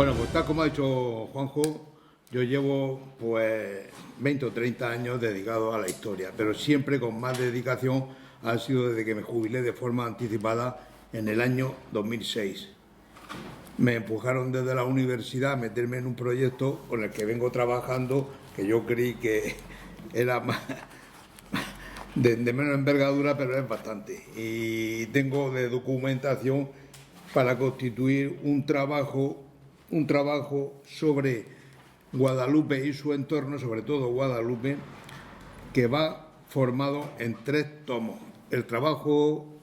Bueno, pues tal como ha dicho Juanjo, yo llevo pues 20 o 30 años dedicado a la historia, pero siempre con más dedicación ha sido desde que me jubilé de forma anticipada en el año 2006. Me empujaron desde la universidad a meterme en un proyecto con el que vengo trabajando, que yo creí que era más, de menos envergadura, pero es bastante. Y tengo de documentación para constituir un trabajo sobre Guadalupe y su entorno, sobre todo Guadalupe, que va formado en 3 tomos. El trabajo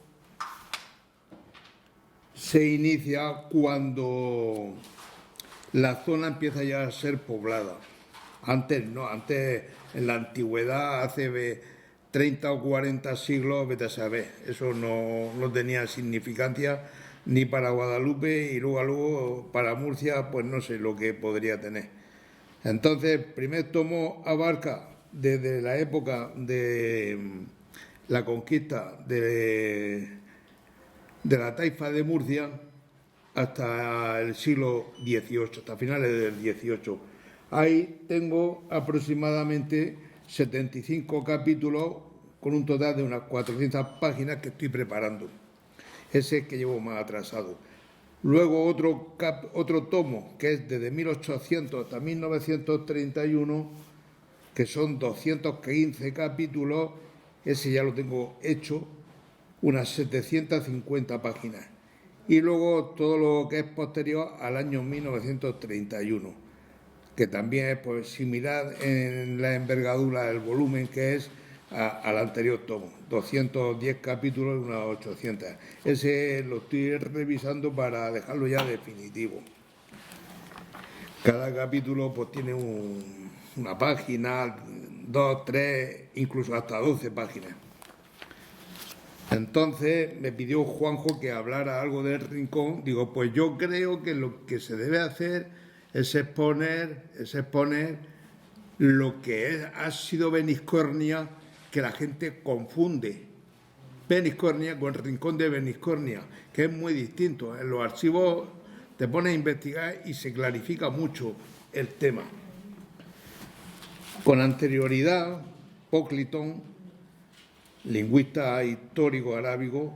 se inicia cuando la zona empieza ya a ser poblada. Antes no, antes en la antigüedad, hace 30 o 40 siglos, vete a saber, eso no tenía significancia ni para Guadalupe y luego para Murcia, pues no sé lo que podría tener. Entonces, el primer tomo abarca desde la época de la conquista de la taifa de Murcia hasta el siglo XVIII, hasta finales del XVIII. Ahí tengo aproximadamente 75 capítulos con un total de unas 400 páginas que estoy preparando. Ese es que llevo más atrasado. Luego otro tomo, que es desde 1800 hasta 1931, que son 215 capítulos, ese ya lo tengo hecho, unas 750 páginas. Y luego todo lo que es posterior al año 1931, que también es pues, similar en la envergadura del volumen que es al anterior tomo, 210 capítulos y unas 800. Ese lo estoy revisando para dejarlo ya definitivo. Cada capítulo pues tiene una página, 2, 3, incluso hasta 12 páginas. Entonces me pidió Juanjo que hablara algo del Rincón. Digo, pues yo creo que lo que se debe hacer es exponer lo que ha sido Beniscornia, que la gente confunde Beniscornia con el Rincón de Beniscornia, que es muy distinto. En los archivos te pones a investigar y se clarifica mucho el tema. Con anterioridad, Póclitón, lingüista histórico arábigo,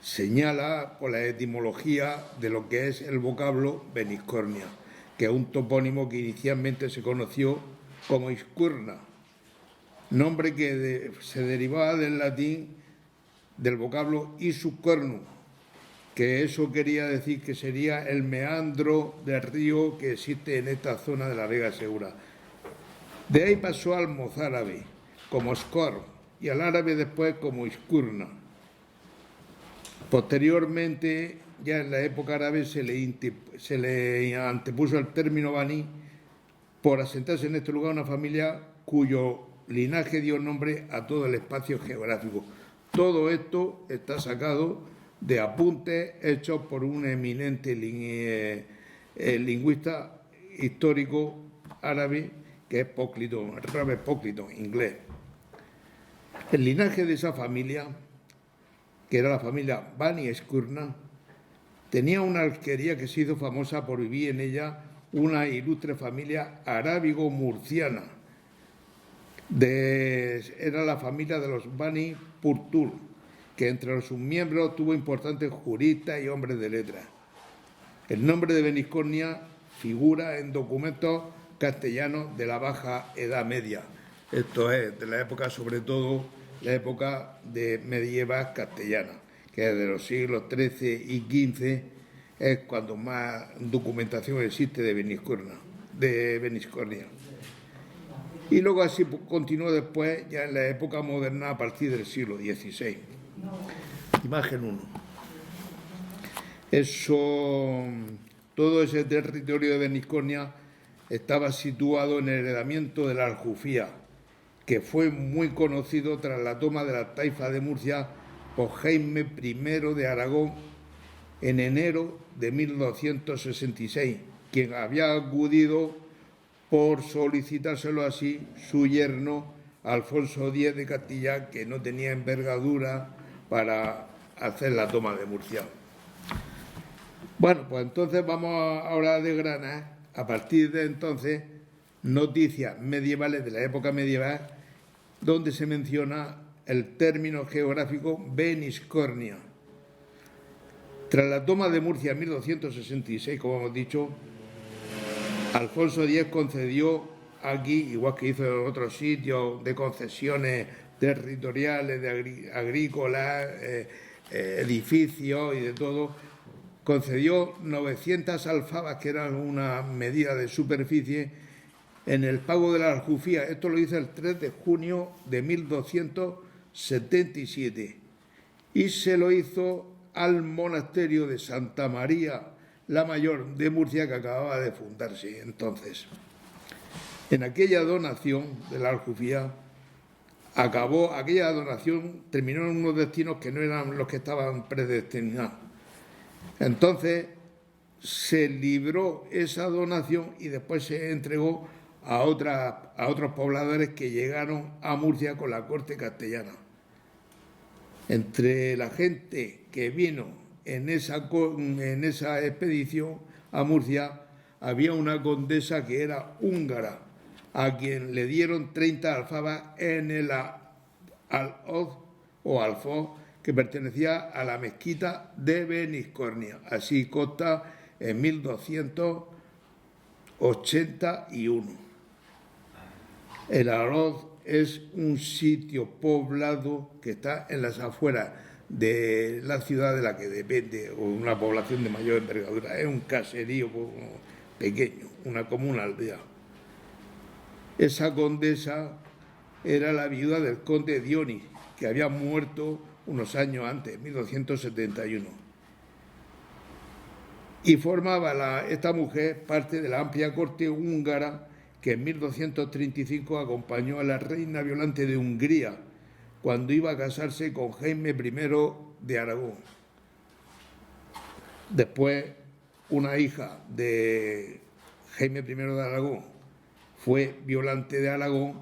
señala por la etimología de lo que es el vocablo Beniscornia, que es un topónimo que inicialmente se conoció como Iscurna, nombre que se derivaba del latín del vocablo Isucornum, que eso quería decir que sería el meandro del río que existe en esta zona de la Vega Segura. De ahí pasó al mozárabe como Scor y al árabe después como Iscurna. Posteriormente, ya en la época árabe, se le antepuso el término baní por asentarse en este lugar una familia cuyo linaje dio nombre a todo el espacio geográfico. Todo esto está sacado de apuntes hechos por un eminente lingüista histórico árabe que es Póclitón, Robert Póclitón, inglés. El linaje de esa familia, que era la familia Bani Escurna, tenía una alquería que se hizo famosa por vivir en ella una ilustre familia arábigo-murciana. Era la familia de los Bani Purtul, que entre sus miembros tuvo importantes juristas y hombres de letras. El nombre de Beniscornia figura en documentos castellanos de la Baja Edad Media. Esto es de la época, sobre todo, la época de medieval castellana, que es de los siglos XIII y XV, es cuando más documentación existe de Beniscornia. Y luego así continuó después, ya en la época moderna, a partir del siglo XVI. Imagen 1. Todo ese territorio de Beniscornia estaba situado en el heredamiento de la Aljufía, que fue muy conocido tras la toma de la taifa de Murcia por Jaime I de Aragón en enero de 1266, quien había acudido por solicitárselo así su yerno Alfonso X de Castilla, que no tenía envergadura para hacer la toma de Murcia. Bueno, pues entonces vamos ahora a desgranar, a partir de entonces, noticias medievales de la época medieval, donde se menciona el término geográfico Beniscornia. Tras la toma de Murcia en 1266, como hemos dicho, Alfonso X concedió aquí, igual que hizo en otros sitios, de concesiones territoriales, de agrícolas, edificios y de todo, concedió 900 alfabas, que eran una medida de superficie, en el pago de la aljufía. Esto lo hizo el 3 de junio de 1277 y se lo hizo al monasterio de Santa María la Mayor de Murcia, que acababa de fundarse entonces. En aquella donación de la aljufía, aquella donación terminó en unos destinos que no eran los que estaban predestinados. Entonces se libró esa donación y después se entregó a otros pobladores que llegaron a Murcia con la corte castellana. Entre la gente que vino en esa expedición a Murcia había una condesa que era húngara, a quien le dieron 30 alfabas en el alhoz o alfoz, que pertenecía a la mezquita de Beniscornia. Así consta en 1281. El alhoz es un sitio poblado que está en las afueras de la ciudad de la que depende, o una población de mayor envergadura. Es un caserío pequeño, como una aldea. Esa condesa era la viuda del conde Dionis, que había muerto unos años antes, en 1271. Y formaba esta mujer parte de la amplia corte húngara que en 1235 acompañó a la reina Violante de Hungría cuando iba a casarse con Jaime I de Aragón. Después, una hija de Jaime I de Aragón fue Violante de Aragón,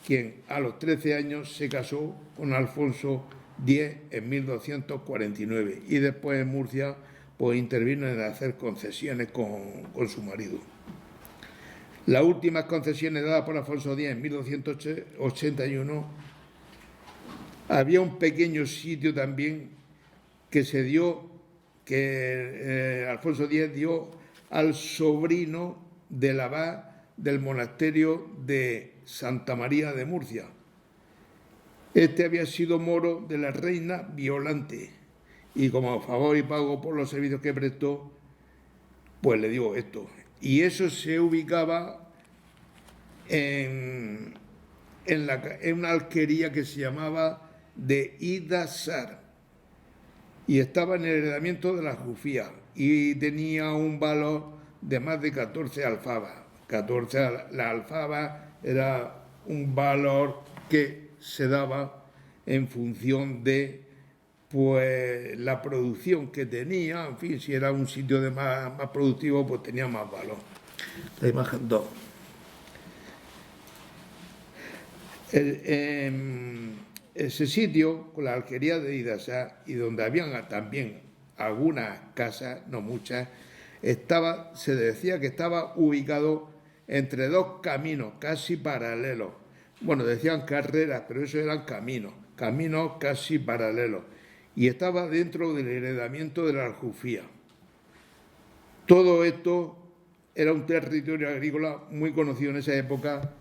quien a los 13 años se casó con Alfonso X en 1249 y después en Murcia pues intervino en hacer concesiones con su marido. Las últimas concesiones dadas por Alfonso X en 1281, había un pequeño sitio también que se dio, que Alfonso X dio al sobrino del abad del monasterio de Santa María de Murcia. Este había sido moro de la reina Violante y como favor y pago por los servicios que prestó, pues le dio esto. Y eso se ubicaba en una alquería que se llamaba de Idasar y estaba en el heredamiento de la Jufía y tenía un valor de más de 14 alfabas. 14, la alfaba era un valor que se daba en función de pues la producción que tenía. En fin, si era un sitio más productivo, pues tenía más valor. La imagen 2. Ese sitio, con la alquería de Idasá, y donde habían también algunas casas, no muchas, se decía que estaba ubicado entre dos caminos casi paralelos. Bueno, decían carreras, pero eso eran caminos casi paralelos. Y estaba dentro del heredamiento de la Aljufía. Todo esto era un territorio agrícola muy conocido en esa época,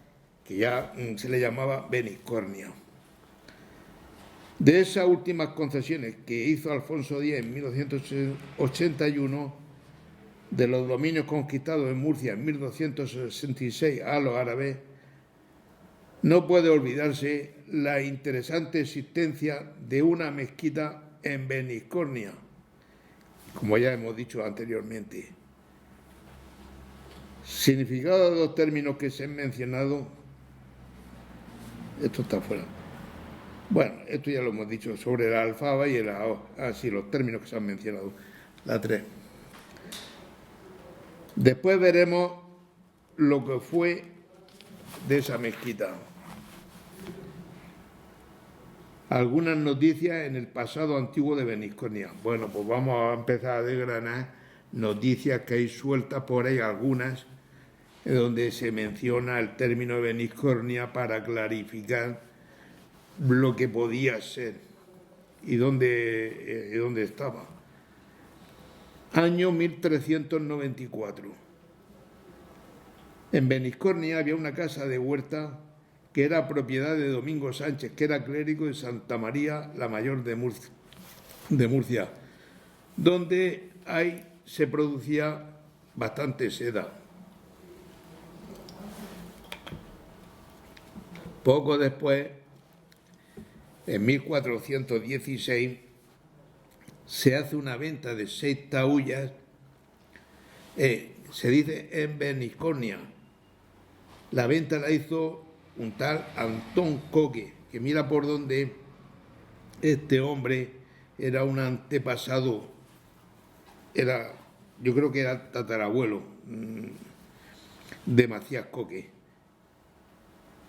que ya se le llamaba Beniscornia. De esas últimas concesiones que hizo Alfonso X en 1281, de los dominios conquistados en Murcia en 1266 a los árabes, no puede olvidarse la interesante existencia de una mezquita en Beniscornia, como ya hemos dicho anteriormente. Significado de los términos que se han mencionado. Esto está fuera. Bueno, esto ya lo hemos dicho sobre la alfaba y la O. Así, los términos que se han mencionado. La 3. Después veremos lo que fue de esa mezquita. Algunas noticias en el pasado antiguo de Beniscornia. Bueno, pues vamos a empezar a desgranar noticias que hay sueltas por ahí, algunas, donde se menciona el término Beniscornia para clarificar lo que podía ser y dónde estaba. Año 1394. En Beniscornia había una casa de huerta que era propiedad de Domingo Sánchez, que era clérigo de Santa María la Mayor de Murcia, donde ahí se producía bastante seda. Poco después, en 1416, se hace una venta de 6 taullas, se dice en Beniscornia. La venta la hizo un tal Antón Coque, que mira por dónde este hombre era un antepasado, yo creo que era tatarabuelo de Macías Coque.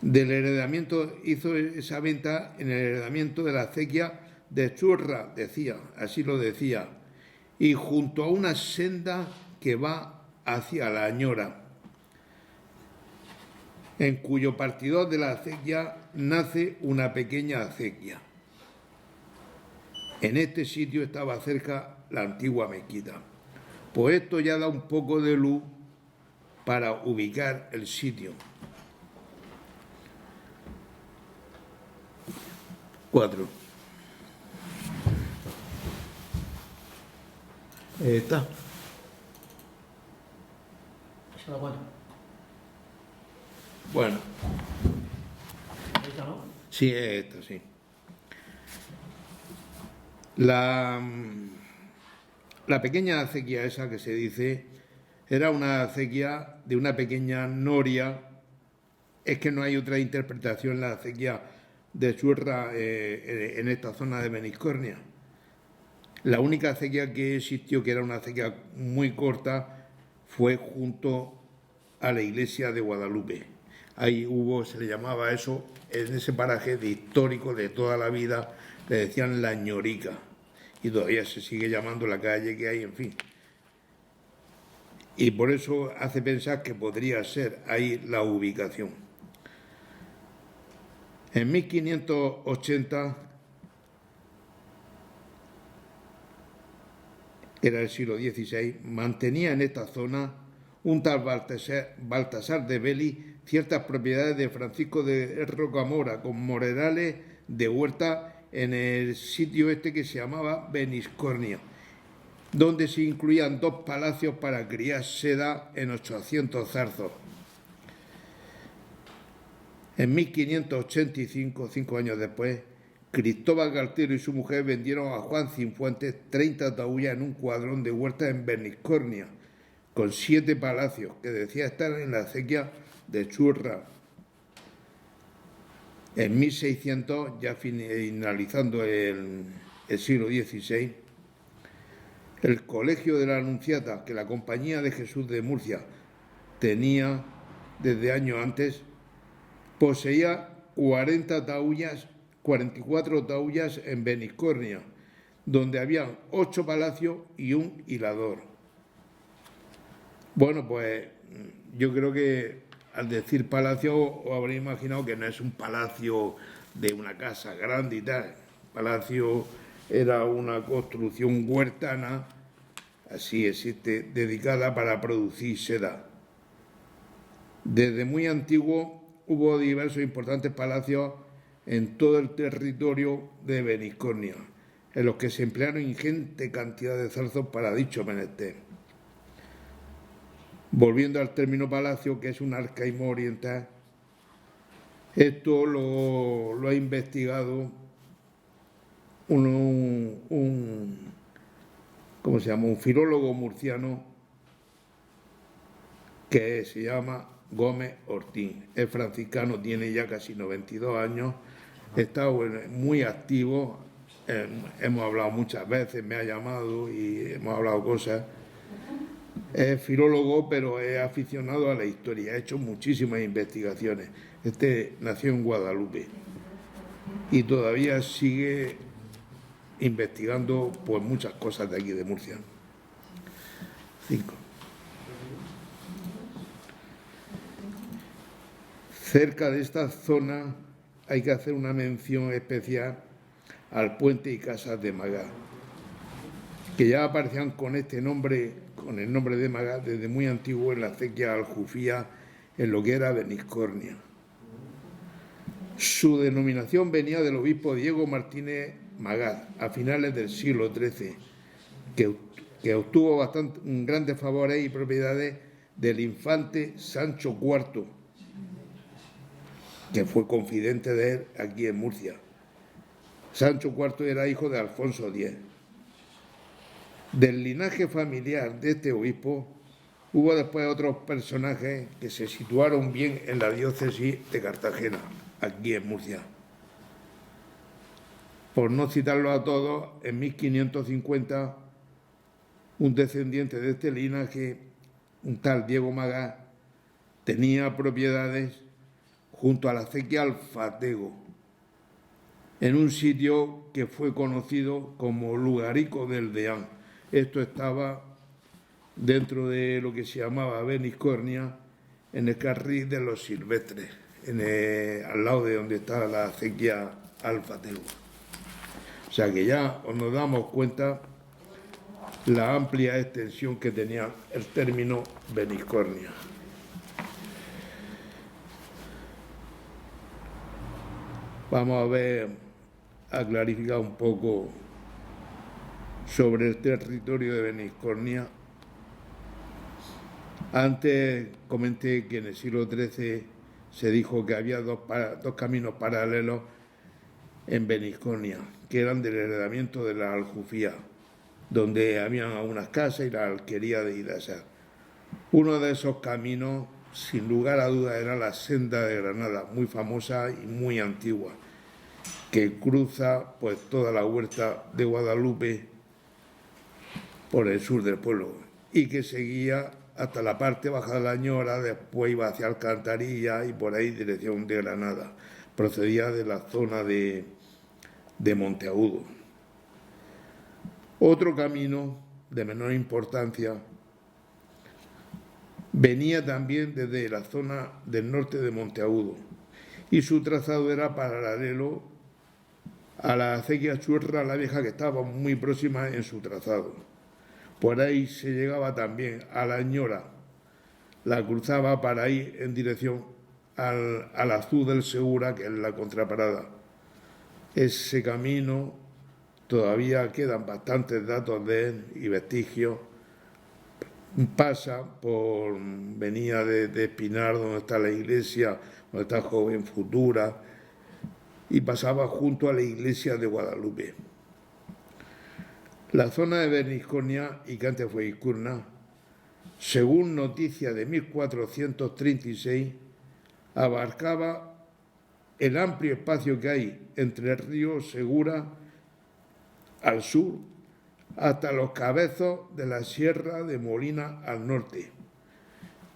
Del heredamiento, hizo esa venta en el heredamiento de la acequia de Churra, así lo decía, y junto a una senda que va hacia la Añora, en cuyo partidor de la acequia nace una pequeña acequia. En este sitio estaba cerca la antigua mezquita. Pues esto ya da un poco de luz para ubicar el sitio. 4. Está. ¿Esa la 4? Bueno. ¿Esta no? Sí, es esta, sí. La pequeña acequia esa que se dice era una acequia de una pequeña noria. Es que no hay otra interpretación, la acequia de Churra en esta zona de Beniscornia. La única acequia que existió, que era una acequia muy corta, fue junto a la iglesia de Guadalupe. Ahí se le llamaba eso, en ese paraje de histórico de toda la vida, le decían la Ñorica. Y todavía se sigue llamando la calle que hay, en fin. Y por eso hace pensar que podría ser ahí la ubicación. En 1580, era el siglo XVI, mantenía en esta zona un tal Baltasar de Beli ciertas propiedades de Francisco de Rocamora, con morerales de huerta en el sitio este que se llamaba Beniscornia, donde se incluían 2 palacios para criar seda en 800 zarzos. En 1585, 5 años después, Cristóbal Galtiero y su mujer vendieron a Juan Cifuentes 30 taullas en un cuadrón de huerta en Beniscornia, con 7 palacios, que decía estar en la acequia de Churra. En 1600, ya finalizando el siglo XVI, el Colegio de la Anunciata, que la Compañía de Jesús de Murcia tenía desde años antes, poseía 44 taullas en Beniscornia, donde había 8 palacios y un hilador. Bueno, pues yo creo que al decir palacio os habréis imaginado que no es un palacio de una casa grande y tal. Palacio era una construcción huertana, así existe, dedicada para producir seda. Desde muy antiguo hubo diversos importantes palacios en todo el territorio de Beniscornia, en los que se emplearon ingente cantidad de zarzos para dicho menester. Volviendo al término palacio, que es un arcaísmo oriental, esto lo ha investigado un filólogo murciano que se llama Gómez Ortín. Es franciscano, tiene ya casi 92 años, está muy activo, hemos hablado muchas veces, me ha llamado y hemos hablado cosas. Es filólogo, pero es aficionado a la historia, ha hecho muchísimas investigaciones. Este nació en Guadalupe y todavía sigue investigando pues muchas cosas de aquí de Murcia. 5. Cerca de esta zona hay que hacer una mención especial al puente y casas de Magá, que ya aparecían con este nombre, con el nombre de Magá, desde muy antiguo en la acequia Aljufía, en lo que era Beniscornia. Su denominación venía del obispo Diego Martínez Magá, a finales del siglo XIII, que obtuvo grandes favores y propiedades del infante Sancho IV, que fue confidente de él aquí en Murcia. Sancho IV era hijo de Alfonso X. Del linaje familiar de este obispo hubo después otros personajes que se situaron bien en la diócesis de Cartagena, aquí en Murcia. Por no citarlo a todos, en 1550 un descendiente de este linaje, un tal Diego Magá, tenía propiedades junto a la acequia Alfatego, en un sitio que fue conocido como Lugarico del Deán. Esto estaba dentro de lo que se llamaba Beniscornia, en el carril de los Silvestres, al lado de donde está la acequia Alfatego. O sea que ya nos damos cuenta la amplia extensión que tenía el término Beniscornia. Vamos a clarificar un poco sobre el territorio de Beniscornia. Antes comenté que en el siglo XIII se dijo que había dos caminos paralelos en Beniscornia, que eran del heredamiento de la Aljufía, donde habían unas casas y la alquería de Idaza. Uno de esos caminos, sin lugar a dudas, era la senda de Granada, muy famosa y muy antigua, que cruza pues toda la huerta de Guadalupe por el sur del pueblo y que seguía hasta la parte baja de la Ñora, después iba hacia Alcantarilla y por ahí dirección de Granada. Procedía de la zona de Monteagudo. Otro camino de menor importancia venía también desde la zona del norte de Monteagudo y su trazado era paralelo a la acequia Churra la Vieja, que estaba muy próxima en su trazado. Por ahí se llegaba también a la Ñora, la cruzaba para ir en dirección al Azul del Segura, que es la contraparada. Ese camino todavía quedan bastantes datos de él y vestigios. Venía de Espinar, donde está la iglesia, donde está Joven Futura, y pasaba junto a la iglesia de Guadalupe. La zona de Beniscornia, y que antes fue Izcurna, según noticia de 1436, abarcaba el amplio espacio que hay entre el río Segura al sur hasta los cabezos de la Sierra de Molina al norte,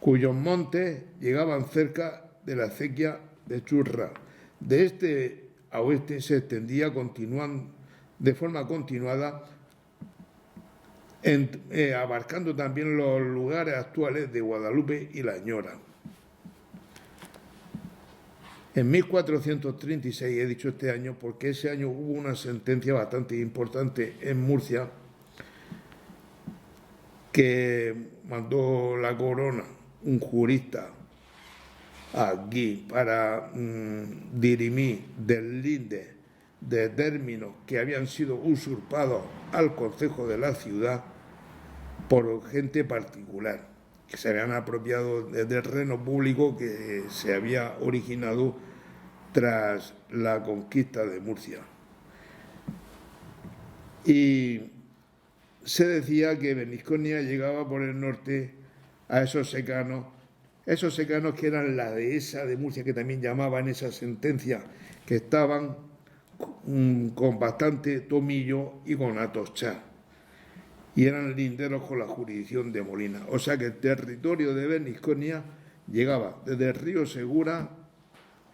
cuyos montes llegaban cerca de la acequia de Churra. De este a oeste se extendía de forma continuada, abarcando también los lugares actuales de Guadalupe y La Ñora. En 1436, he dicho este año, porque ese año hubo una sentencia bastante importante en Murcia que mandó la corona, un jurista, aquí para dirimir deslinde de términos que habían sido usurpados al concejo de la ciudad por gente particular, que se habían apropiado de terreno público que se había originado tras la conquista de Murcia. Y se decía que Beniscornia llegaba por el norte a esos secanos que eran la dehesa de Murcia, que también llamaban esa sentencia, que estaban con bastante tomillo y con atochá, y eran linderos con la jurisdicción de Molina. O sea que el territorio de Beniscornia llegaba desde el río Segura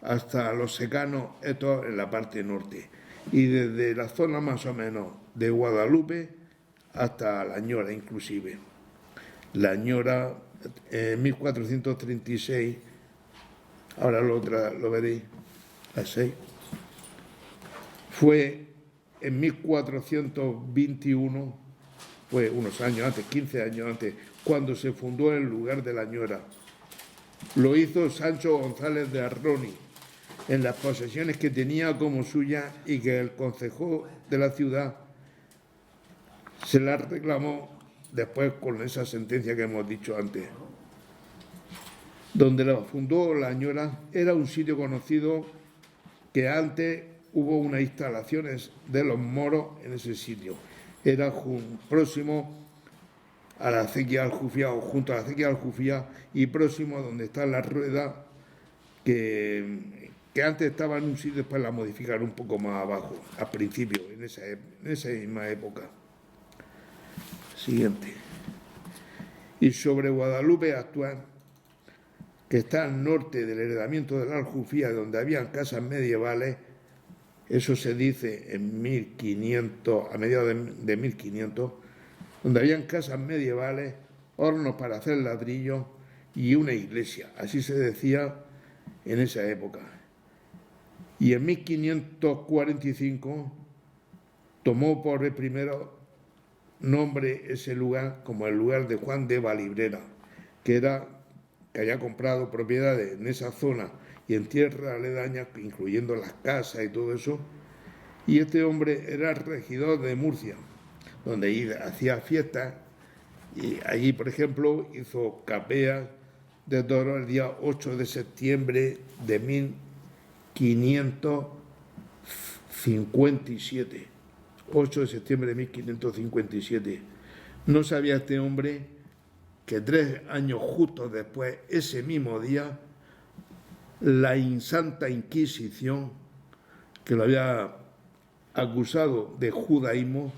hasta los secanos, esto en la parte norte, y desde la zona más o menos de Guadalupe hasta La Ñora inclusive. La Ñora, en 1436, ahora lo veréis, la 6, fue en 1421, fue unos años antes, 15 años antes, cuando se fundó el lugar de La Ñora. Lo hizo Sancho González de Arroni, en las posesiones que tenía como suya y que el concejo de la ciudad se las reclamó después con esa sentencia que hemos dicho antes. Donde la fundó La Ñora era un sitio conocido que antes hubo unas instalaciones de los moros en ese sitio. Era próximo a la acequia Aljufía o junto a la acequia Aljufía y próximo a donde está la rueda que antes estaba en un sitio, después la modificaron un poco más abajo, al principio, en esa misma época. Siguiente. Y sobre Guadalupe actual, que está al norte del heredamiento de la Aljufía, donde habían casas medievales, eso se dice en 1500, a mediados de 1500, donde habían casas medievales, hornos para hacer ladrillos y una iglesia, así se decía en esa época. Y en 1545 tomó por el primero nombre ese lugar como el lugar de Juan de Valibrera, que había comprado propiedades en esa zona y en tierras aledañas, incluyendo las casas y todo eso. Y este hombre era regidor de Murcia, donde hacía fiestas, y allí, por ejemplo, hizo capeas de toros el día 8 de septiembre de 1557. 8 de septiembre de 1557. No sabía este hombre que 3 años justos después, ese mismo día, la Santa Inquisición, que lo había acusado de judaísmo,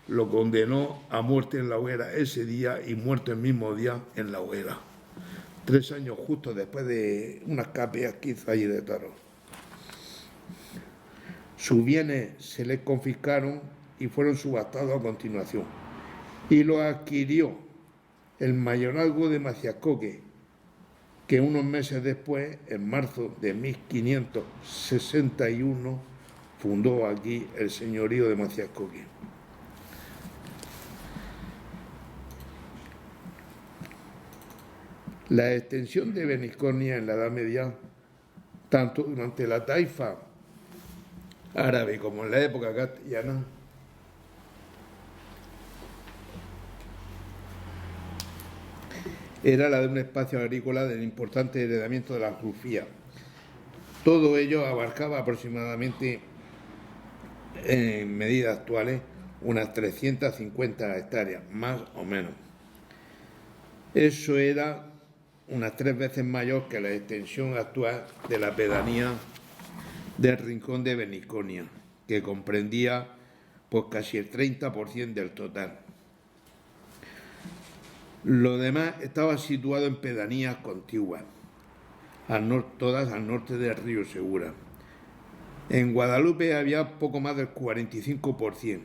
lo condenó a muerte en la hoguera ese día y muerto el mismo día en la hoguera. 3 años justos después de unas capeas que hizo allí de toros. Sus bienes se le confiscaron y fueron subastados a continuación. Y lo adquirió el mayorazgo de Maciascoque, que unos meses después, en marzo de 1561, fundó aquí el señorío de Maciascoque. La extensión de Beniscornia en la Edad Media, tanto durante la taifa árabe como en la época castellana, era la de un espacio agrícola del importante heredamiento de la Aljufía. Todo ello abarcaba aproximadamente, en medidas actuales, unas 350 hectáreas, más o menos. Eso era unas 3 veces mayor que la extensión actual de la pedanía del Rincón de Beniscornia, que comprendía pues casi el 30% del total. Lo demás estaba situado en pedanías contiguas, todas al norte del río Segura. En Guadalupe había poco más del 45%,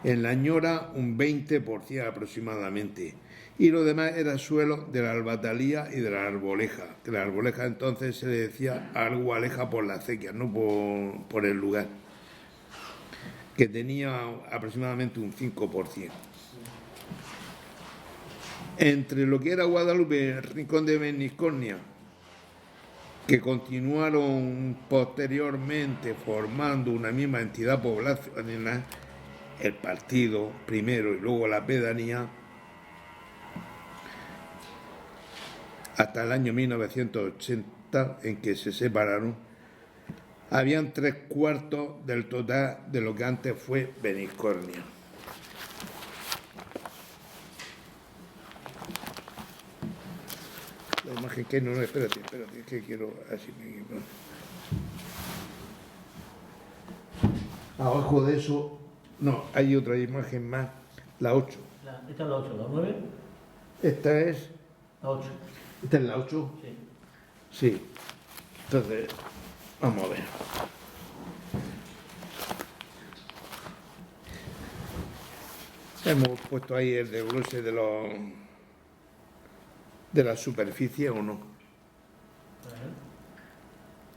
en La Ñora un 20% aproximadamente, y lo demás era suelo de la albatalía y de la arboleja, que la arboleja entonces se le decía arboleja por la acequia, no por el lugar, que tenía aproximadamente un 5%. Entre lo que era Guadalupe y el Rincón de Beniscornia, que continuaron posteriormente formando una misma entidad poblacional, el partido primero y luego la pedanía, hasta el año 1980, en que se separaron, habían 3/4 del total de lo que antes fue Beniscornia. La imagen que no, espérate, que quiero así. Abajo de eso, no, hay otra imagen más, la 8. Esta es la 8, la 9. Esta es. La 8. ¿Esta es la 8? Sí. Sí. Entonces, vamos a ver. Hemos puesto ahí el desglose de los de la superficie o no.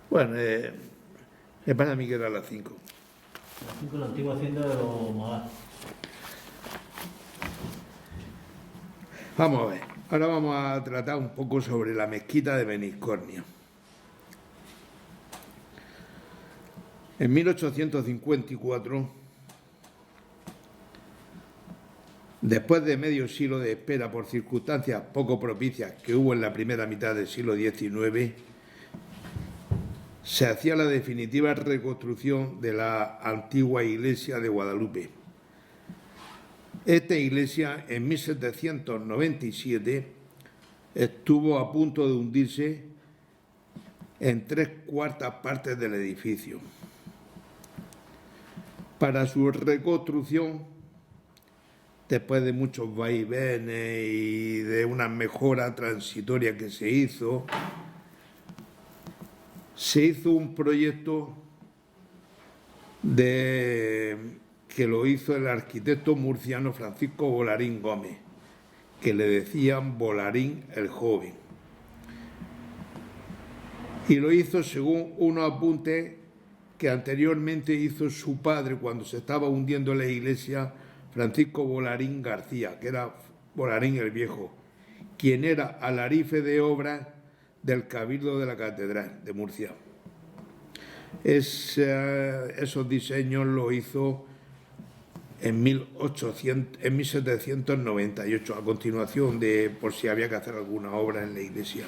Bueno, me parece a mí que era las 5. Las 5, la antigua hacienda de los Magás. Vamos a ver, ahora vamos a tratar un poco sobre la mezquita de Beniscornia. En 1854, después de medio siglo de espera por circunstancias poco propicias que hubo en la primera mitad del siglo XIX, se hacía la definitiva reconstrucción de la antigua iglesia de Guadalupe. Esta iglesia en 1797 estuvo a punto de hundirse en 3/4 partes del edificio. Para su reconstrucción, después de muchos vaivenes y de una mejora transitoria que se hizo un proyecto que lo hizo el arquitecto murciano Francisco Volarín Gómez, que le decían Volarín el Joven. Y lo hizo según unos apuntes que anteriormente hizo su padre cuando se estaba hundiendo la iglesia, Francisco Volarín García, que era Volarín el Viejo, quien era alarife de obras del Cabildo de la Catedral de Murcia. Esos diseños los hizo en 1798, a continuación de por si había que hacer alguna obra en la iglesia.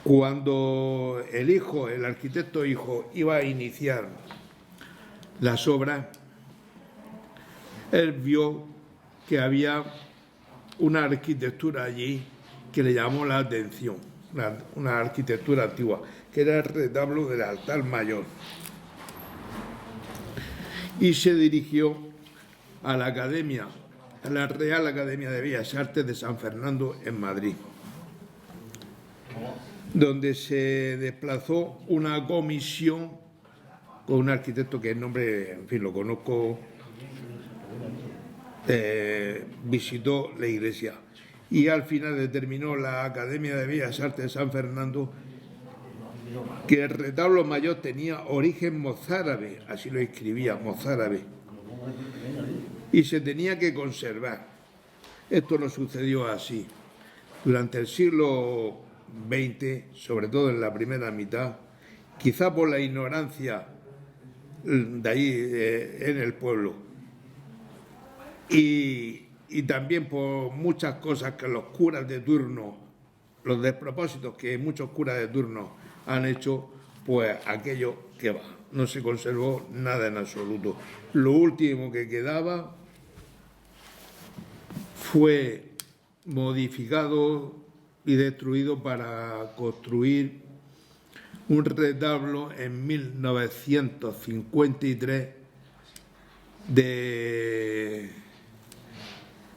Cuando el arquitecto hijo, iba a iniciar las obras, él vio que había una arquitectura allí que le llamó la atención, una arquitectura antigua, que era el retablo del altar mayor. Y se dirigió a la Real Academia de Bellas Artes de San Fernando en Madrid, donde se desplazó una comisión con un arquitecto que el nombre, en fin, lo conozco, visitó la iglesia y al final determinó la Academia de Bellas Artes de San Fernando que el retablo mayor tenía origen mozárabe, así lo escribía, mozárabe, y se tenía que conservar. Esto no sucedió así. Durante el siglo XX, sobre todo en la primera mitad, quizá por la ignorancia de ahí en el pueblo y también por muchas cosas que los curas de turno, los despropósitos que muchos curas de turno han hecho, pues aquello que va, no se conservó nada en absoluto. Lo último que quedaba fue modificado y destruido para construir un retablo en 1953 de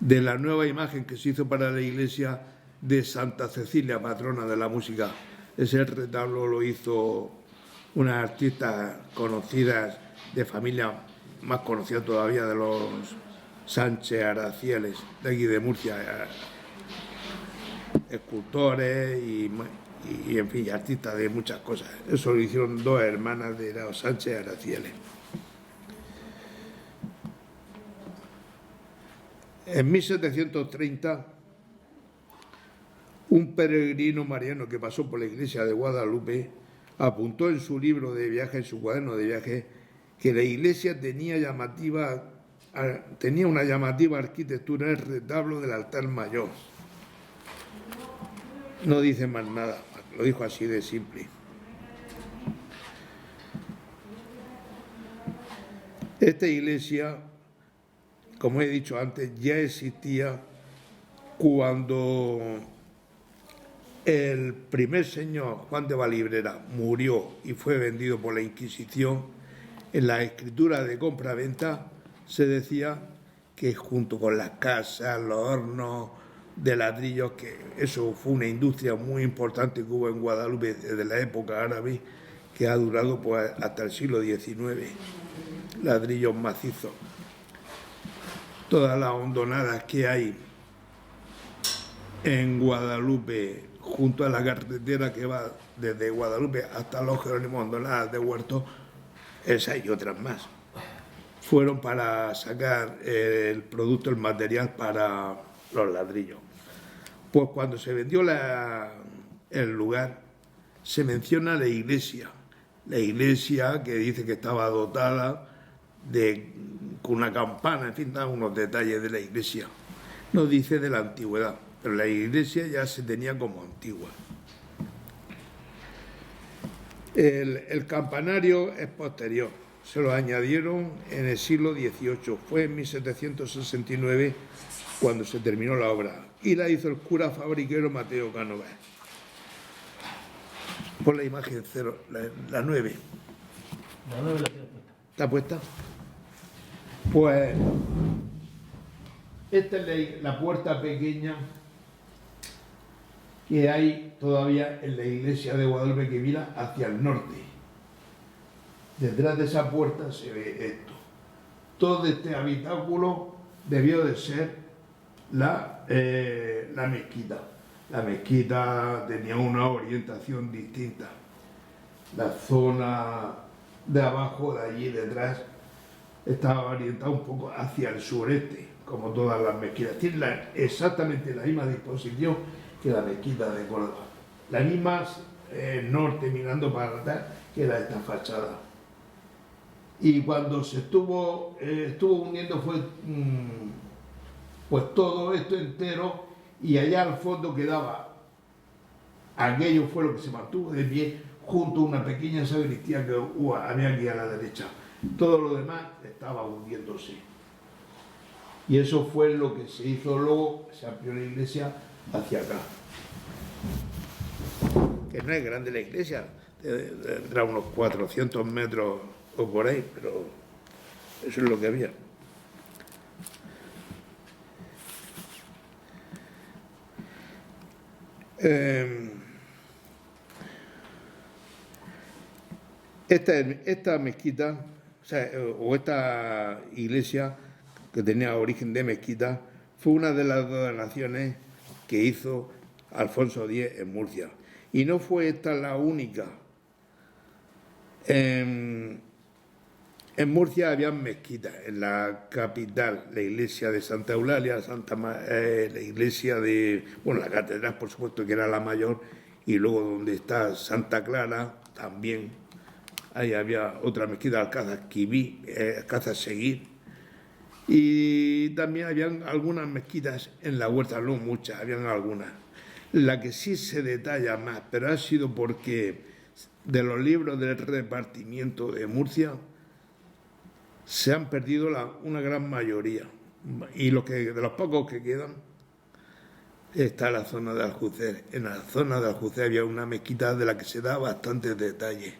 la nueva imagen que se hizo para la iglesia de Santa Cecilia, patrona de la música. Ese retablo lo hizo unas artistas conocidas, de familia más conocida todavía, de los Sánchez Aracieles, de aquí de Murcia, escultores y en fin, artistas de muchas cosas. Eso lo hicieron dos hermanas de los Sánchez Aracieles. En 1730, un peregrino mariano que pasó por la iglesia de Guadalupe apuntó en su libro de viaje, en su cuaderno de viaje, que la iglesia tenía una llamativa arquitectura, el retablo del altar mayor. No dice más nada, lo dijo así de simple. Esta iglesia, como he dicho antes, ya existía cuando el primer señor Juan de Valibrera murió y fue vendido por la Inquisición. En la escritura de compra-venta se decía que junto con las casas, los hornos de ladrillos, que eso fue una industria muy importante que hubo en Guadalupe desde la época árabe, que ha durado pues hasta el siglo XIX, ladrillos macizos. todas las hondonadas que hay en Guadalupe, junto a la carretera que va desde Guadalupe hasta Los Jerónimos, hondonadas de Huerto, esas y otras más, fueron para sacar el producto, el material para los ladrillos. Pues cuando se vendió el lugar, se menciona la iglesia que dice que estaba dotada con una campana, en fin, da unos detalles de la iglesia. No dice de la antigüedad, pero la iglesia ya se tenía como antigua. El campanario es posterior, se lo añadieron en el siglo XVIII, fue en 1769 cuando se terminó la obra, y la hizo el cura fabriquero Mateo Cánovas. Pon la imagen 0, la 9. La 9 la tiene puesta. ¿Está puesta? Pues esta es la puerta pequeña que hay todavía en la iglesia de Guadalupe, que mira hacia el norte. Detrás de esa puerta se ve esto. Todo este habitáculo debió de ser la mezquita. La mezquita tenía una orientación distinta. La zona de abajo, de allí detrás, estaba orientada un poco hacia el sureste, como todas las mezquitas. Tiene exactamente la misma disposición que la mezquita de Córdoba. La misma norte, mirando para atrás, que era esta fachada. Y cuando se estuvo hundiendo fue pues todo esto entero, y allá al fondo quedaba, aquello fue lo que se mantuvo de pie, junto a una pequeña sacristía que había aquí a la derecha. Todo lo demás estaba hundiéndose. Y eso fue lo que se hizo luego, se amplió la iglesia hacia acá. Que no es grande la iglesia, tendrá unos 400 metros o por ahí, pero eso es lo que había. Esta mezquita, o esta iglesia que tenía origen de mezquita, fue una de las donaciones que hizo Alfonso X en Murcia. Y no fue esta la única. En Murcia había mezquitas, en la capital, la iglesia de Santa Eulalia, la iglesia de, la catedral, por supuesto, que era la mayor, y luego donde está Santa Clara, también, ahí había otra mezquita, Alcázar Seguir, y también habían algunas mezquitas en la huerta, no muchas, habían algunas. La que sí se detalla más, pero ha sido porque de los libros del repartimiento de Murcia se han perdido una gran mayoría, y de los pocos que quedan está la zona de Aljucer. En la zona de Aljucer había una mezquita de la que se da bastantes detalles,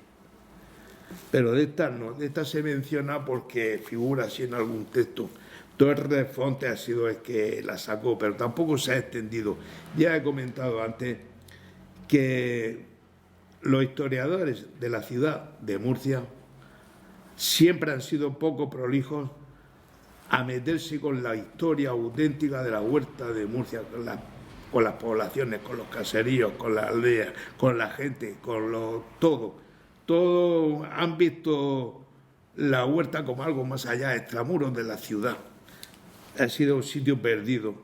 pero de esta no, de esta se menciona porque figura así en algún texto. Torres Fonte ha sido el que la sacó, pero tampoco se ha extendido. Ya he comentado antes que los historiadores de la ciudad de Murcia siempre han sido poco prolijos a meterse con la historia auténtica de la huerta de Murcia, con las poblaciones, con los caseríos, con las aldeas, con la gente, con todo. Todos han visto la huerta como algo más allá, extramuros de la ciudad. Ha sido un sitio perdido.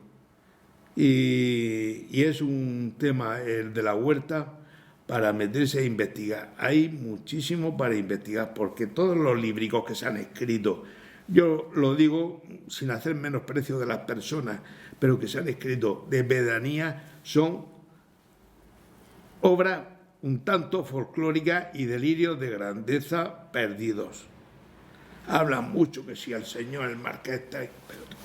Y es un tema, el de la huerta, para meterse a investigar. Hay muchísimo para investigar, porque todos los líbricos que se han escrito, yo lo digo sin hacer menosprecio de las personas, pero que se han escrito de pedanía, son obras un tanto folclóricas y delirios de grandeza perdidos. Hablan mucho que si el señor, el marqués, pero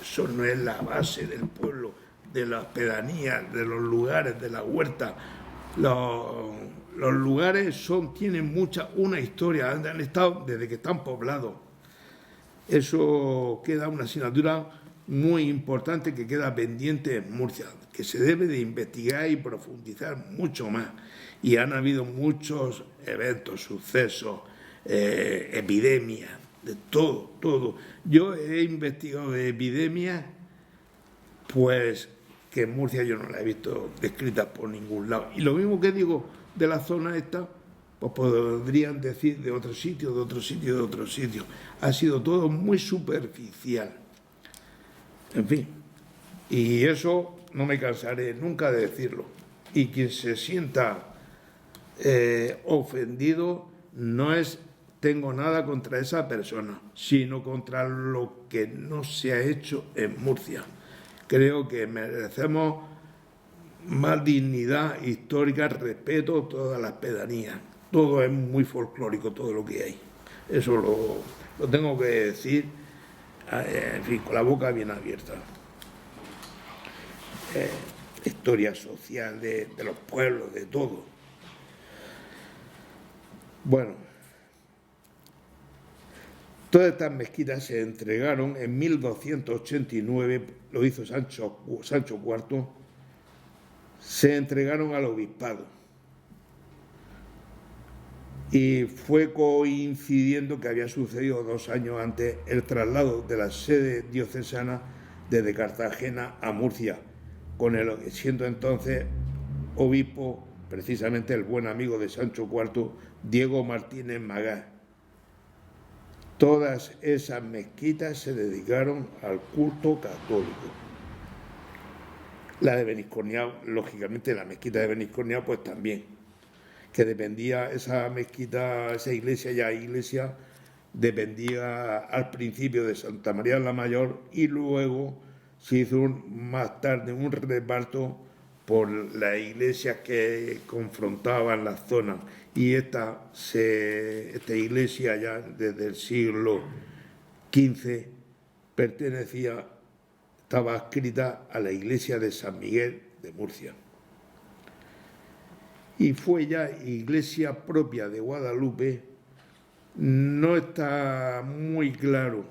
eso no es la base del pueblo, de las pedanías, de los lugares, de la huerta. Los lugares tienen una historia, han estado desde que están poblados. Eso queda una asignatura muy importante que queda pendiente en Murcia, que se debe de investigar y profundizar mucho más. Y han habido muchos eventos, sucesos, epidemias, de todo. Yo he investigado de epidemias pues que en Murcia yo no la he visto descrita por ningún lado. Y lo mismo que digo de la zona esta, pues podrían decir de otro sitio, de otro sitio, de otro sitio. Ha sido todo muy superficial. En fin, y eso no me cansaré nunca de decirlo. Y quien se sienta ofendido, no tengo nada contra esa persona, sino contra lo que no se ha hecho en Murcia. Creo que merecemos más dignidad histórica, respeto a todas las pedanías. Todo es muy folclórico, todo lo que hay. Eso lo tengo que decir, en fin, con la boca bien abierta. Historia social de los pueblos, de todo. Bueno, todas estas mezquitas se entregaron en 1289, lo hizo Sancho IV, se entregaron al obispado. Y fue coincidiendo que había sucedido 2 años antes el traslado de la sede diocesana desde Cartagena a Murcia, siendo entonces obispo precisamente el buen amigo de Sancho IV, Diego Martínez Magá. Todas esas mezquitas se dedicaron al culto católico. La de Beniscorniá, lógicamente la mezquita de Beniscorniá, pues también, que dependía, esa mezquita, esa iglesia dependía al principio de Santa María la Mayor y luego se hizo más tarde un reparto por las iglesias que confrontaban las zonas. Y esta iglesia ya desde el siglo XV estaba adscrita a la iglesia de San Miguel de Murcia. Y fue ya iglesia propia de Guadalupe, no está muy claro,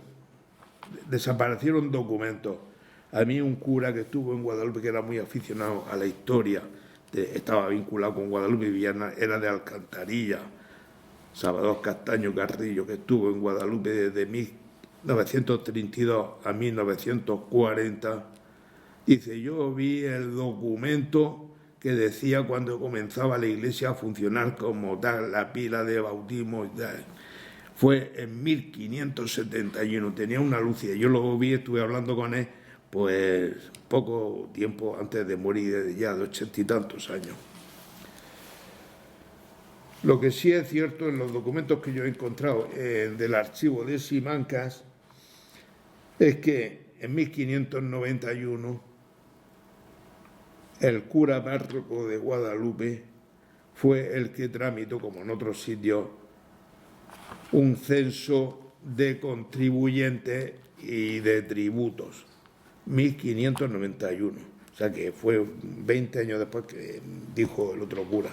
desaparecieron documentos. A mí un cura que estuvo en Guadalupe, que era muy aficionado a la historia, estaba vinculado con Guadalupe Villana, era de Alcantarilla, Salvador Castaño Carrillo, que estuvo en Guadalupe desde 1932 a 1940, dice, yo vi el documento que decía cuando comenzaba la iglesia a funcionar como tal, la pila de bautismo y tal. Fue en 1571, tenía una luz y yo lo vi, estuve hablando con él, pues poco tiempo antes de morir, ya de 80 y tantos años. Lo que sí es cierto en los documentos que yo he encontrado del archivo de Simancas es que en 1591 el cura párroco de Guadalupe fue el que tramitó, como en otros sitios, un censo de contribuyentes y de tributos. 1591, o sea que fue 20 años después que dijo el otro cura.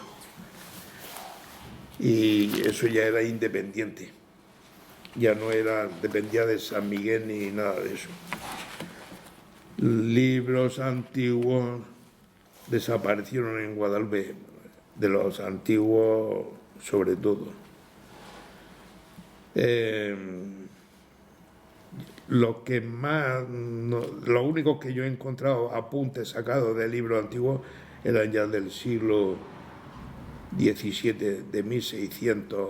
Y eso ya era independiente, ya no dependía de San Miguel ni nada de eso. Libros antiguos desaparecieron en Guadalupe, de los antiguos sobre todo. Lo único que yo he encontrado apuntes sacados de libros antiguos eran ya del siglo XVII, de 1600,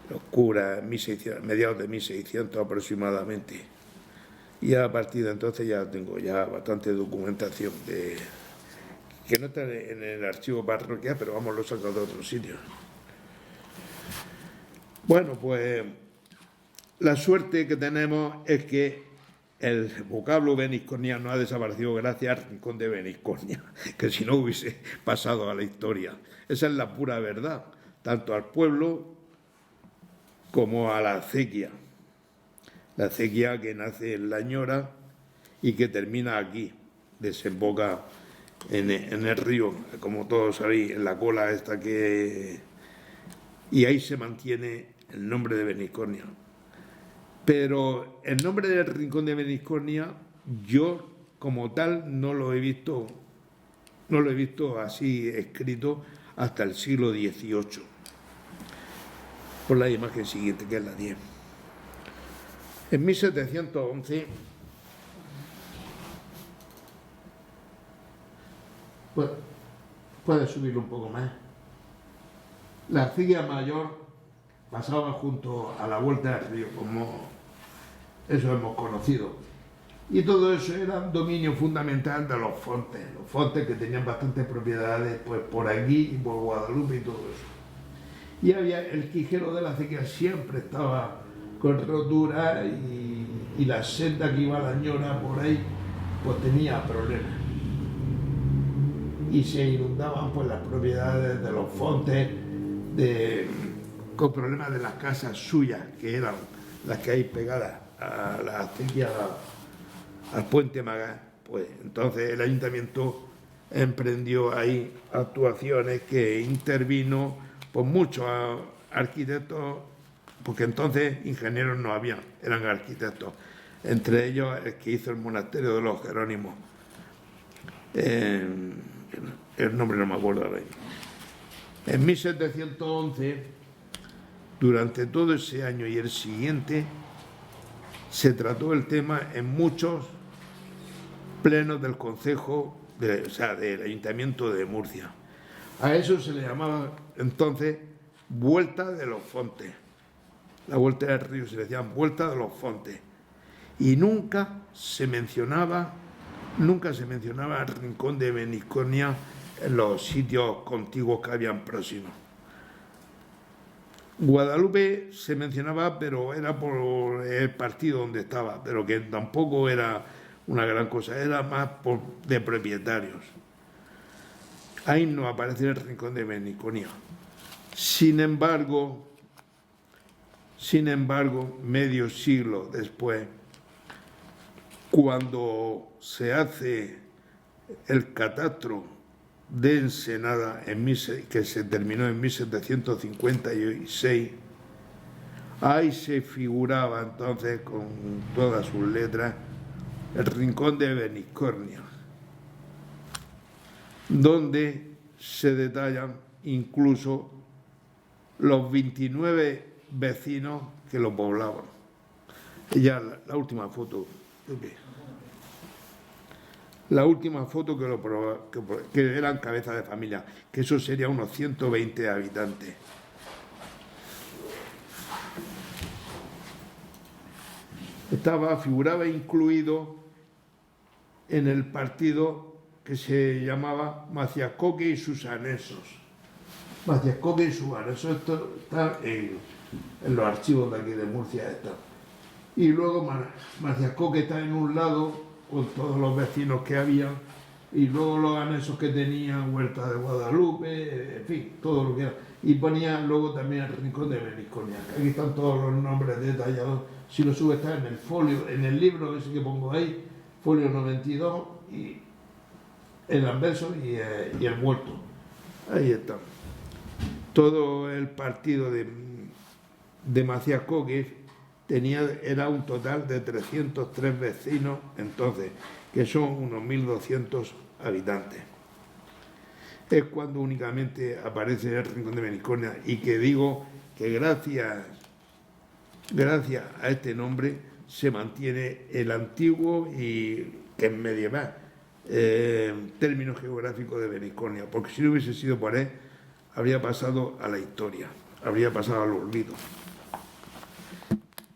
los curas, mediados de 1600 aproximadamente. Y a partir de entonces ya tengo ya bastante documentación que no está en el archivo parroquial, pero vamos, lo he sacado de otros sitios. Bueno, pues la suerte que tenemos es que el vocablo Beniscornia no ha desaparecido gracias al Rincón de Beniscornia, que si no hubiese pasado a la historia. Esa es la pura verdad, tanto al pueblo como a la acequia. La acequia que nace en La Ñora y que termina aquí, desemboca en el río, como todos sabéis, en la cola esta que... Y ahí se mantiene el nombre de Beniscornia. Pero el nombre del Rincón de Beniscornia, yo como tal no lo he visto así escrito hasta el siglo XVIII. Por la imagen siguiente, que es la 10. En 1711 Puedes subirlo un poco más. La Arcilla Mayor pasaba junto a la vuelta del río, como eso hemos conocido. Y todo eso era un dominio fundamental de los fontes que tenían bastantes propiedades pues por aquí y por Guadalupe y todo eso. Y había el Quijero de la Acequia, siempre estaba con rotura y la senda que iba a la Ñora por ahí pues tenía problemas. Y se inundaban pues las propiedades de los fontes con problemas de las casas suyas, que eran las que hay pegadas a la acequia, al puente Magán. Pues entonces el ayuntamiento emprendió ahí actuaciones que intervino pues muchos arquitectos, porque entonces ingenieros no había, eran arquitectos, entre ellos el que hizo el monasterio de los Jerónimos. El nombre no me acuerdo ahora mismo. En 1711, durante todo ese año y el siguiente, se trató el tema en muchos plenos del Concejo, del Ayuntamiento de Murcia. A eso se le llamaba entonces Vuelta de los Fontes. La Vuelta del Río se le decía Vuelta de los Fontes. Y nunca se mencionaba el rincón de Beniscornia en los sitios contiguos que habían próximos. Guadalupe se mencionaba, pero era por el partido donde estaba, pero que tampoco era una gran cosa, era más de propietarios. Ahí no aparece el rincón de Beniscornia. Sin embargo, medio siglo después, cuando se hace el catastro de Ensenada, que se terminó en 1756, ahí se figuraba entonces con todas sus letras el rincón de Beniscornia, donde se detallan incluso los 29 vecinos que lo poblaban. Y ya la última foto. La última foto que eran cabezas de familia, que eso sería unos 120 habitantes. Figuraba incluido en el partido que se llamaba Maciascoque y sus anexos. Maciascoque y sus anexos, esto está en los archivos de aquí de Murcia. Y luego Maciascoque está en un lado con todos los vecinos que había, y luego los anexos que tenía, Huerta de Guadalupe, en fin, todo lo que era. Y ponía luego también el rincón de Beniscornia. Aquí están todos los nombres detallados. Si lo sube está en el folio, en el libro ese que pongo ahí, folio 92, y el anverso y el vuelto. Ahí está. Todo el partido de Maciascoque era un total de 303 vecinos entonces, que son unos 1.200 habitantes. Es cuando únicamente aparece el rincón de Beniscornia, y que digo que gracias a este nombre se mantiene el antiguo y que es medieval término geográfico de Beniscornia, porque si no hubiese sido por él, habría pasado a la historia, habría pasado al olvido.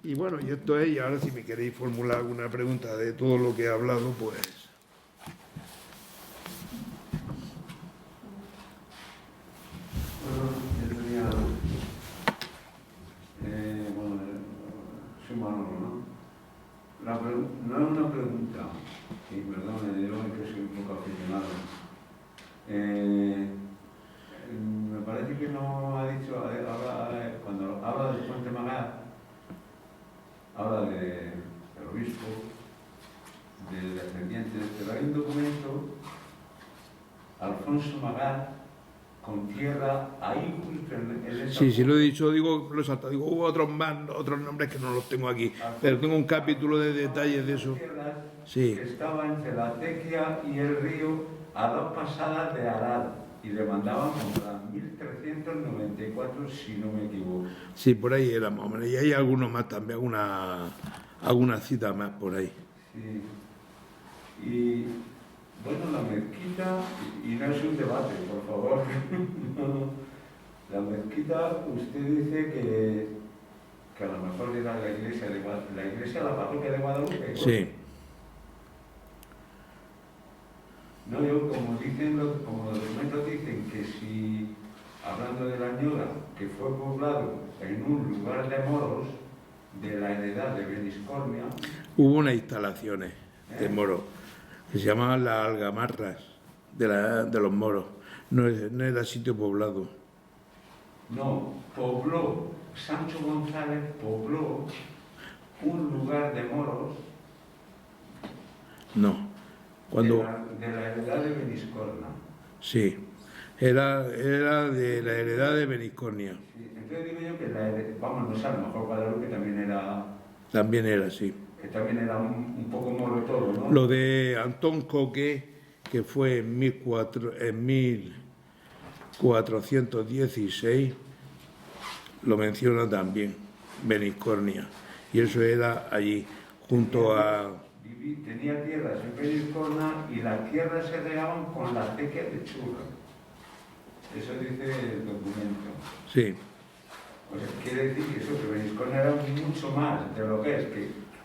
Y bueno, y esto es, y ahora si me queréis formular alguna pregunta de todo lo que he hablado, pues... Soy Manolo, ¿no? No es una pregunta, y perdón, yo que soy un poco aficionado. Me parece que no ha dicho, cuando habla del Puente Magán, habla del obispo, del descendiente, pero hay un documento, Alfonso Magán, con tierra ahí justo en esa... Sí, lo he dicho, lo he saltado. Hubo otros nombres que no los tengo aquí, pero tengo un capítulo de detalles de eso. Sí. Que estaba entre la Acequia y el río a 2 pasadas de Arad, y le mandaban comprar 1394, si no me equivoco. Sí, por ahí era más o menos. Y hay algunos más también, alguna cita más por ahí. Sí. Y Bueno, la mezquita, y no es un debate, por favor. La mezquita, usted dice que a lo mejor era la iglesia de Guadalupe, la iglesia, la parroquia de Guadalupe. Sí. No, yo, como dicen, como los documentos dicen que si, hablando de la Ñora, que fue poblado en un lugar de moros de la heredad de Beniscornia. Hubo unas instalaciones de moros que se llamaban las algamarras de los moros. No era sitio poblado. No, pobló, Sancho González pobló un lugar de moros No. Cuando, de la heredad de Beniscornia. sí, era de la heredad de Beniscornia. Sí, entonces digo yo que vamos, no sé, a lo mejor Guadalupe también era, También era así. que también era un poco moro todo, ¿no? Lo de Antón Coque, que fue en 1416, lo menciona también, Beniscornia. Y eso era allí, junto a... Tenía tierras en Beniscornia y las tierras se regaban con la acequia de churra. Eso dice el documento. Sí, Pues quiere decir que eso, que Beniscornia era mucho más de lo que es,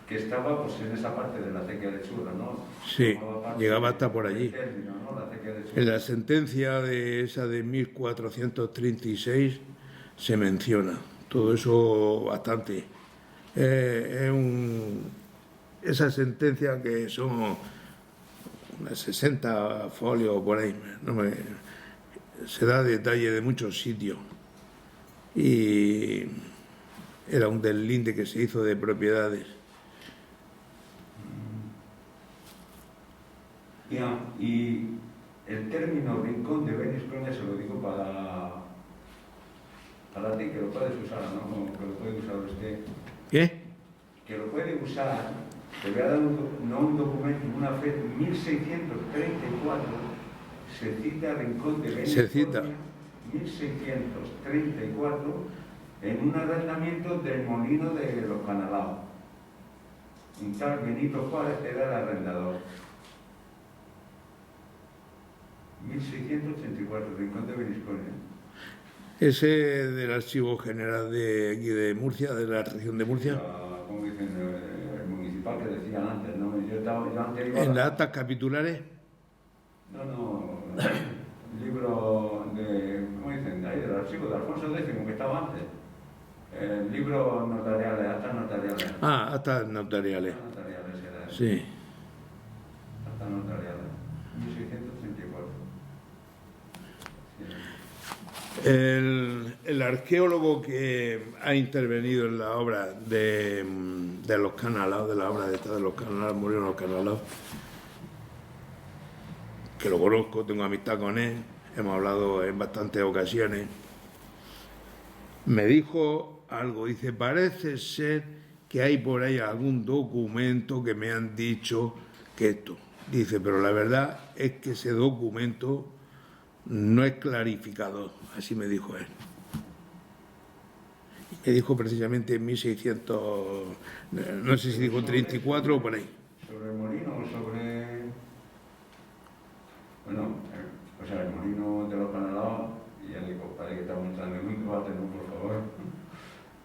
que estaba pues en esa parte de la acequia de churra, ¿no? sí, llegaba hasta por allí. Término, ¿no? La acequia de churra. En la sentencia de esa de 1436 se menciona todo eso bastante. Esa sentencia que son unas 60 folios por ahí, se da detalle de muchos sitios. Y era un deslinde que se hizo de propiedades. Ya, y el término rincón de Beniscornia se lo digo para ti, que lo puedes usar, ¿no? Que lo puede usar usted. ¿Qué? Que lo puede usar, te voy a dar un documento, una fe, 1634, se cita Rincón de Beniscornia. Se cita. 1634, en un arrendamiento del molino de los Canalaos. Un tal Benito Juárez era el arrendador. 1684, Rincón de Beniscornia. Ese del Archivo General de aquí de Murcia, de la región de Murcia. Como dicen, el municipal que decían antes, ¿no? Yo antes iba En las actas capitulares. No, libro de, ¿cómo dicen? Ahí del archivo de Alfonso X, que estaba antes. El libro notariales, actas notariales. Ah, actas notariales. Actas notariales era eso. Sí. Actas notariales. 1634. Sí. El arqueólogo que ha intervenido en la obra de los Canalaos, de la obra de los Canalaos, murieron los Canalaos, que lo conozco, tengo amistad con él, hemos hablado en bastantes ocasiones, me dijo algo, dice, parece ser que hay por ahí algún documento que me han dicho que esto, dice, pero la verdad es que ese documento no es clarificador, así me dijo él. Me dijo precisamente en 1600, no sé si dijo 34 o por ahí. ¿Sobre el molino o sobre...? Bueno, o sea, el molino de los Canalaos, y ya digo, parece que estamos entrando en un debate, ¿no? Por favor.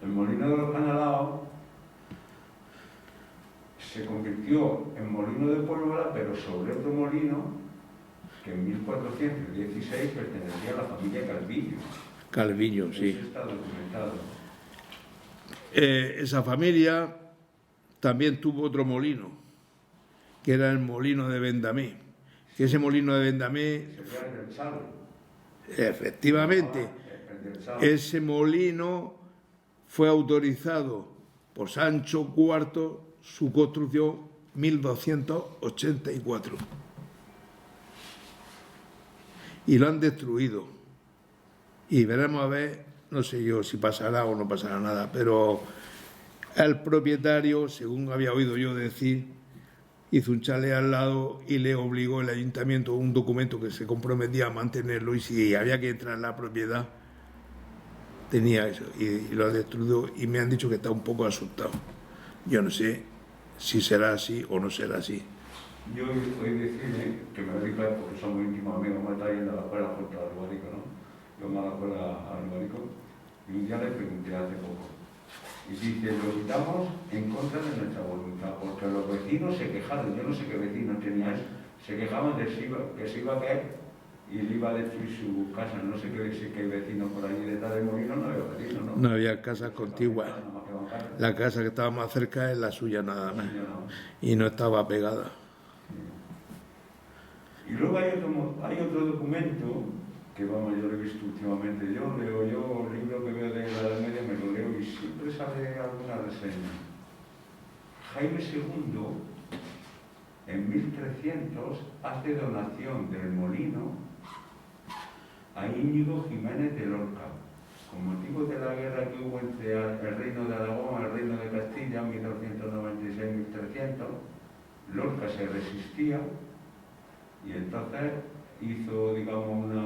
El molino de los Canalaos se convirtió en molino de pólvora, pero sobre otro molino que en 1416 pertenecía a la familia Calviño. Calviño, sí. Eso está documentado. Esa familia también tuvo otro molino, que era el molino de Vendamé. Que ese molino de Vendamé, efectivamente, ese molino fue autorizado por Sancho IV, su construcción 1284. Y lo han destruido. Y veremos a ver, no sé yo si pasará o no pasará nada, pero el propietario, según había oído yo decir, hizo un chalet al lado y le obligó el ayuntamiento un documento que se comprometía a mantenerlo, y si había que entrar en la propiedad, tenía eso, y lo ha destruido, y me han dicho que está un poco asustado. Yo no sé si será así o no será así. yo oí decirme, que me dedico porque son muy íntimos amigos, me está yendo a la escuela junto al Albarico, ¿no? Yo me a la escuela al Albarico y un día le pregunté hace poco. Y dice, lo quitamos en contra de nuestra voluntad, porque los vecinos se quejaron, yo no sé qué vecino tenía eso, se quejaban de que se iba a caer y le iba a destruir su casa, no sé qué vecino por allí detrás del molino, no había vecino, ¿no? No había casas contiguas. Nada más que bancadas. La casa que estaba más cerca es la suya nada más. Sí, yo no. Y no estaba pegada. Y luego hay otro documento que, vamos, yo lo he visto últimamente. El libro que veo de la Edad Media me lo leo y siempre sale alguna reseña. Jaime II, en 1300, hace donación del molino a Íñigo Jiménez de Lorca, con motivo de la guerra que hubo entre el reino de Aragón y el reino de Castilla, 1296-1300. Lorca se resistía y entonces hizo, digamos, un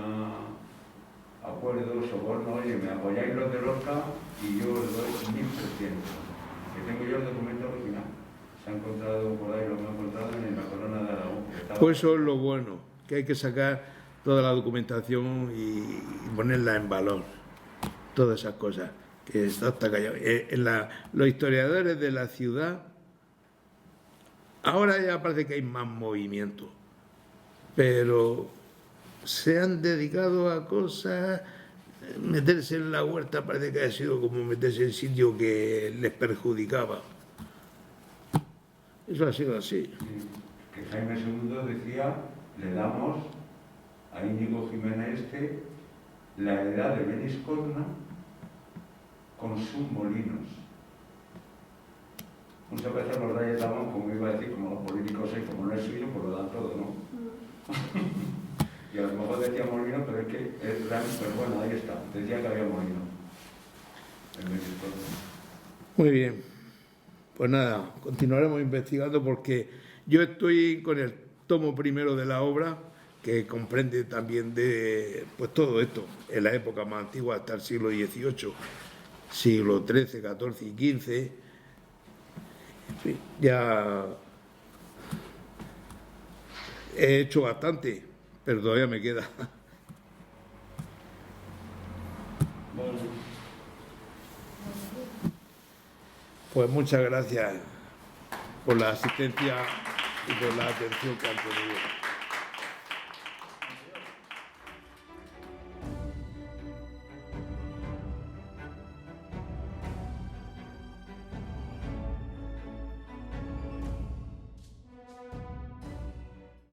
acuerdo, soborno, oye, me apoyáis los de Lorca y yo os doy 1300. Que tengo yo el documento original. Se ha encontrado por ahí, lo que he encontrado en la corona de Aragón. Pues eso es lo bueno, que hay que sacar toda la documentación y ponerla en valor. Todas esas cosas, que está callado. Los historiadores de la ciudad, ahora ya parece que hay más movimiento, pero se han dedicado a cosas, meterse en la huerta parece que ha sido como meterse en sitio que les perjudicaba. Eso ha sido así. Sí, que Jaime II decía, le damos a Íñigo Jiménez la heredad de Beniscorna con sus molinos. Muchas veces los reyes daban, como iba a decir, como los políticos, como no es suyo, pues lo dan todo, ¿no? Y a lo mejor decía molino, pero es que es realmente, pero bueno, ahí está, decía que había molino en Beniscorna. Muy bien. Pues nada, continuaremos investigando porque yo estoy con el tomo primero de la obra, que comprende también de pues todo esto, en la época más antigua hasta el siglo XVIII, siglo XIII, XIV y XV. En fin, ya he hecho bastante, pero todavía me queda. Bueno. Pues muchas gracias por la asistencia y por la atención que han tenido.